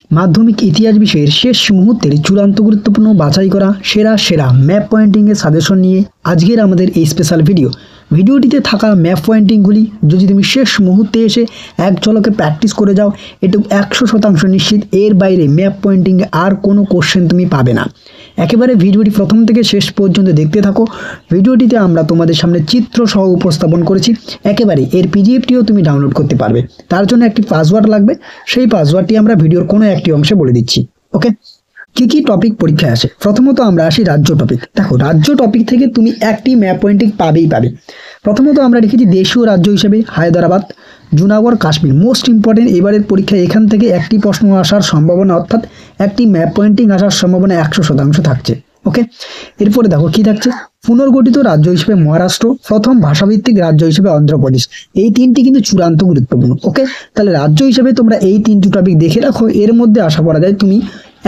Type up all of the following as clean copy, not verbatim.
মাধ্যমিক ইতিহাস বিষয়ের শেষ মুহূর্তের চূড়ান্ত গুরুত্বপূর্ণ বাছাই করা সেরা সেরা ম্যাপ পয়েন্টিংয়ের সাজেশন নিয়ে আজকের আমাদের এই স্পেশাল ভিডিওটিতে থাকা ম্যাপ পয়েন্টিংগুলি যদি তুমি শেষ মুহূর্তে এসে এক ঝলকে প্র্যাকটিস করে যাও, এটা 100% নিশ্চিত এর বাইরে ম্যাপ পয়েন্টিংয়ে আর কোনো কোশ্চেন তুমি পাবে না। একেবারে ভিডিওটি প্রথম থেকে শেষ পর্যন্ত দেখতে থাকো। ভিডিওটিতে আমরা তোমাদের সামনে চিত্র সহ উপস্থাপন করেছি, একেবারে এর পিডিএফটিও তুমি ডাউনলোড করতে পারবে। তার জন্য একটি পাসওয়ার্ড লাগবে, সেই পাসওয়ার্ডটি আমরা ভিডিওর কোনো একটি অংশে বলে দিচ্ছি। ওকে, কি কি টপিক পরীক্ষায় আসে? প্রথমত আমরা আসি রাজ্য টপিক। দেখো, রাজ্য টপিক থেকে তুমি একটি ম্যাপ পয়েন্টিং পাবেই। প্রথমত আমরা লিখেছি দেশীয় রাজ্য হিসেবে হায়দ্রাবাদ, জুনাগড়, কাশ্মীর। মোস্ট ইম্পর্টেন্ট, এবারের পরীক্ষায় এখান থেকে একটি প্রশ্ন আসার সম্ভাবনা, অর্থাৎ একটি ম্যাপ পয়েন্টিং আসার সম্ভাবনা 100% থাকছে। ওকে, এরপরে দেখো কি থাকছে, পুনর্গঠিত রাজ্য হিসেবে মহারাষ্ট্র, প্রথম ভাষাভিত্তিক রাজ্য হিসেবে অন্ধ্রপ্রদেশ। এই তিনটি কিন্তু চূড়ান্ত গুরুত্বপূর্ণ। ওকে, তাহলে রাজ্য হিসেবে তোমরা এই তিনটি টপিক দেখে রাখো, এর মধ্যে আশা করা যায় তুমি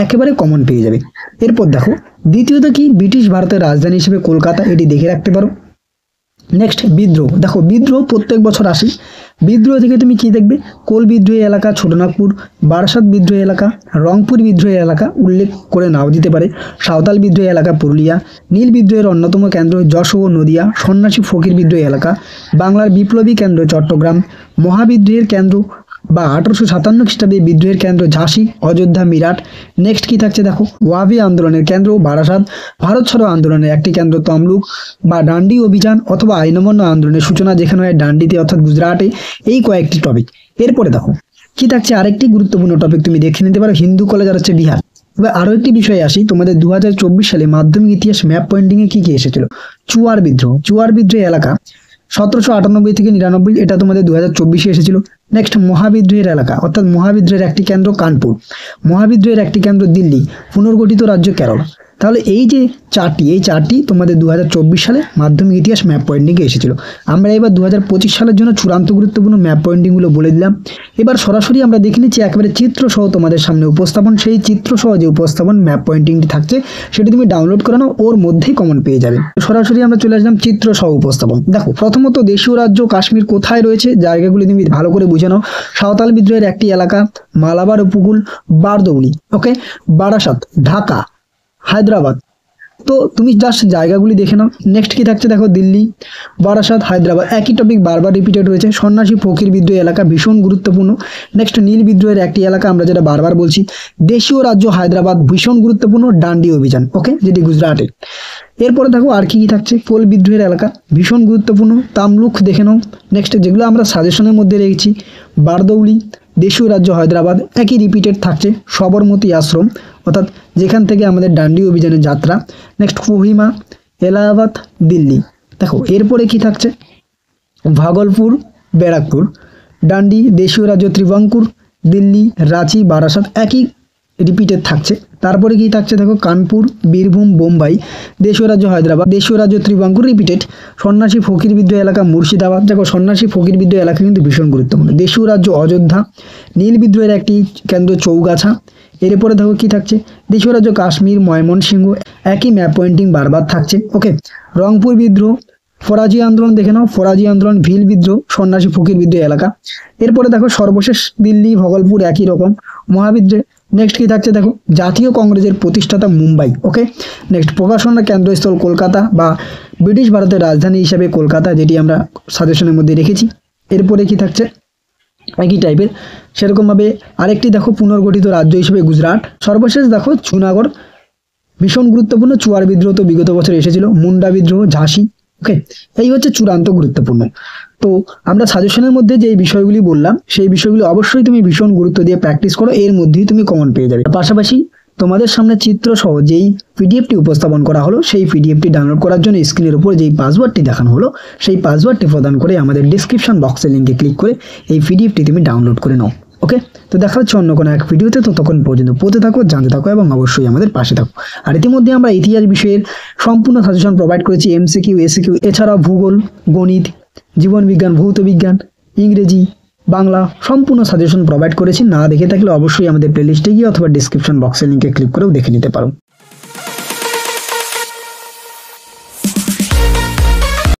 একেবারে কমন পেয়ে যাবে। এরপর দেখো দ্বিতীয়ত কি, ব্রিটিশ ভারতের রাজধানী হিসেবে কলকাতা, এটি দেখে রাখতে পারো। নেক্সট বিদ্রোহ। দেখো, বিদ্রোহ প্রত্যেক বছর আসি। বিদ্রোহ থেকে তুমি কি দেখবে, কোল বিদ্রোহী এলাকা ছোটনাগপুর, বারাসাত বিদ্রোহী এলাকা, রংপুর বিদ্রোহী এলাকা উল্লেখ করে নাও দিতে পারে, সাঁওতাল বিদ্রোহী এলাকা পুরুলিয়া, নীল বিদ্রোহের অন্যতম কেন্দ্র যশোর নদিয়া, সন্ন্যাসী ফকির বিদ্রোহী এলাকা, বাংলার বিপ্লবী কেন্দ্র চট্টগ্রাম, মহাবিদ্রোহের কেন্দ্র বা 1857 খ্রিস্টাব্দে বিদ্রোহের কেন্দ্র ঝাঁসি, অযোধ্যা, মিরাট। নেক্সট কি থাকছে দেখো, ওয়াবি আন্দোলনের কেন্দ্র বারাসাত, ভারত ছাড়ো আন্দোলনের একটি কেন্দ্র তমলুক বা ডান্ডি অভিযান অথবা আইন অমান্য আন্দোলনের সূচনা যেখানে হয় ডান্ডিতে অর্থাৎ গুজরাটে। এই কয়েকটি টপিক। এরপরে দেখো কি থাকছে, আরেকটি গুরুত্বপূর্ণ টপিক তুমি দেখে নিতে পারো, হিন্দু কলেজ আর হচ্ছে বিহার। এবার আরও একটি বিষয়ে আসি, তোমাদের 2024 সালে মাধ্যমিক ইতিহাস ম্যাপ পয়েন্টিংয়ে কি কি এসেছিল? চুয়ার বিদ্রোহ। চুয়ার বিদ্রোহ এলাকা 1798 থেকে 99, এটা তোমাদের 2024-এ এসেছিল। নেক্সট মহাবিদ্রোহের এলাকা, অর্থাৎ মহাবিদ্রোহের একটি কেন্দ্র কানপুর, মহাবিদ্রোহের একটি কেন্দ্র দিল্লি, পুনর্গঠিত রাজ্য কেরল। তাহলে এই যে চারটি তোমাদের 2024 সালে মাধ্যমিক ইতিহাস ম্যাপ পয়েন্টিংয়ে এসেছিল। আমরা এবার 2025 সালের জন্য চূড়ান্ত গুরুত্বপূর্ণ ম্যাপ পয়েন্টিংগুলো বলে দিলাম। এবার সরাসরি আমরা দেখে নিচ্ছি একেবারে চিত্র সহ তোমাদের সামনে উপস্থাপন। সেই চিত্র সহ যে উপস্থাপন ম্যাপ পয়েন্টিংটি থাকছে সেটি তুমি ডাউনলোড করে নাও, ওর মধ্যেই কমন পেয়ে যাবে। সরাসরি আমরা চলে আসলাম চিত্র সহ উপস্থাপন। দেখো, প্রথমত দেশীয় রাজ্য কাশ্মীর কোথায় রয়েছে, জায়গাগুলি তুমি ভালো করে বুঝে নাও। সাঁওতাল বিদ্রোহের একটি এলাকা মালাবার উপকূল, বারদৌলি। ওকে, বারাসাত, ঢাকা, হায়দ্রাবাদ। তো তুমি জাস্ট জায়গাগুলি দেখে নাও। নেক্সট কি থাকছে দেখো, দিল্লি, বারাসাত, হায়দ্রাবাদ। একই টপিক বারবার রিপিটেড রয়েছে। সন্ন্যাসী ফকির বিদ্রোহ এলাকা ভীষণ গুরুত্বপূর্ণ। নেক্সট নীল বিদ্রোহের একটি এলাকা, আমরা যেটা বারবার বলছি। দেশীয় রাজ্য হায়দ্রাবাদ ভীষণ গুরুত্বপূর্ণ, ডান্ডি অভিযান। ওকে, যেটি গুজরাটে। এরপরে দেখো আর কি থাকছে, কোল বিদ্রোহের এলাকা ভীষণ গুরুত্বপূর্ণ, তামলুক দেখে নাও। নেক্সট যেগুলো আমরা সাজেশনের মধ্যে রেখেছি, বারদৌলি, দেশীয় রাজ্য হায়দ্রাবাদ। একই রিপিটেড থাকছে, সবরমতী আশ্রম, অর্থাৎ যেখান থেকে আমাদের ডান্ডি অভিযানের যাত্রা। নেক্সট কোহিমা, এলাহাবাদ, দিল্লি। দেখো এরপরে কি থাকছে, ভাগলপুর, ব্যারাকপুর, ডান্ডি, দেশীয় রাজ্য ত্রিবাঙ্কুর, দিল্লি, রাঁচি, বারাসাত। একই রিপিটেড থাকছে। তারপরে কি থাকছে দেখো, কানপুর, বীরভূম, বোম্বাই, দেশীয় রাজ্য হায়দ্রাবাদ, দেশীয় রাজ্য ত্রিবাঙ্কুর রিপিটেড। সন্ন্যাসী ফকির বিদ্রোহ এলাকা মুর্শিদাবাদ। দেখো, সন্ন্যাসী ফকির বিদ্রোহ এলাকা কিন্তু ভীষণ গুরুত্বপূর্ণ। দেশীয় রাজ্য অযোধ্যা, নীল বিদ্রোহের একটি কেন্দ্র চৌগাছা। এরপরে দেখো কি থাকছে, দেশীয় রাজ্য কাশ্মীর, ময়মনসিংহ। একই ম্যাপ পয়েন্টিং বারবার থাকছে। ওকে, রংপুর বিদ্রোহ, ফরাজি আন্দোলন দেখে নাও, ফরাজি আন্দোলন, ভিল বিদ্রোহ, সন্ন্যাসী ফকির বিদ্রোহ এলাকা। এরপরে দেখো সর্বশেষ দিল্লি, ভগলপুর, একই রকম মহাবিদ্রোহ। নেক্সট কি থাকছে দেখো, জাতীয় কংগ্রেসের প্রতিষ্ঠাতা মুম্বাই। ওকে, নেক্সট প্রকাশনা কেন্দ্রস্থল কলকাতা বা ব্রিটিশ ভারতের রাজধানী হিসাবে কলকাতা, যেটি আমরা সাজেশনের মধ্যে রেখেছি। এরপরে কি থাকছে একই টাইপের সেরকমভাবে আরেকটি দেখো, পুনর্গঠিত রাজ্য হিসেবে গুজরাট। সর্বশেষ দেখো জুনাগড়, ভীষণ গুরুত্বপূর্ণ। চুয়ার বিদ্রোহ তো বিগত বছর এসেছিল, মুন্ডা বিদ্রোহ, ঝাঁসি। ওকে, এই হচ্ছে চূড়ান্ত গুরুত্বপূর্ণ। তো আমরা সাজেশনের মধ্যে যে বিষয়গুলি বললাম সেই বিষয়গুলি অবশ্যই তুমি ভীষণ গুরুত্ব দিয়ে প্র্যাকটিস করো, এর মধ্যেই তুমি কমন পেয়ে যাবে। পাশাপাশি তোমাদের সামনে চিত্র সহ যেই পিডিএফটি উপস্থাপন করা হলো সেই পিডিএফটি ডাউনলোড করার জন্য স্ক্রিনের উপর যেই পাসওয়ার্ডটি দেখানো হলো সেই পাসওয়ার্ডটি প্রদান করে আমাদের ডিসক্রিপশন বক্সের লিঙ্কে ক্লিক করে এই পিডিএফটি তুমি ডাউনলোড করে নাও। ওকে, তো দেখা হচ্ছে অন্য কোনো এক ভিডিওতে। ততক্ষণ পর্যন্ত পড়তে থাকো, জানতে থাকো এবং অবশ্যই আমাদের পাশে থাকো। আর ইতিমধ্যে আমরা ইতিহাস বিষয়ের সম্পূর্ণ সাজেশন প্রোভাইড করেছি, এমসিকিউ, এসিকিউ, এছাড়াও ভূগোল, গণিত, জীবন বিজ্ঞান, ভৌত বিজ্ঞান, ইংরেজি, বাংলা সম্পূর্ণ সাজেশন প্রোভাইড করেছি। না দেখে থাকলে অবশ্যই আমাদের প্লেলিস্টে গিয়ে অথবা ডিসক্রিপশন বক্সের লিঙ্কে ক্লিক করেও দেখে নিতে পারো।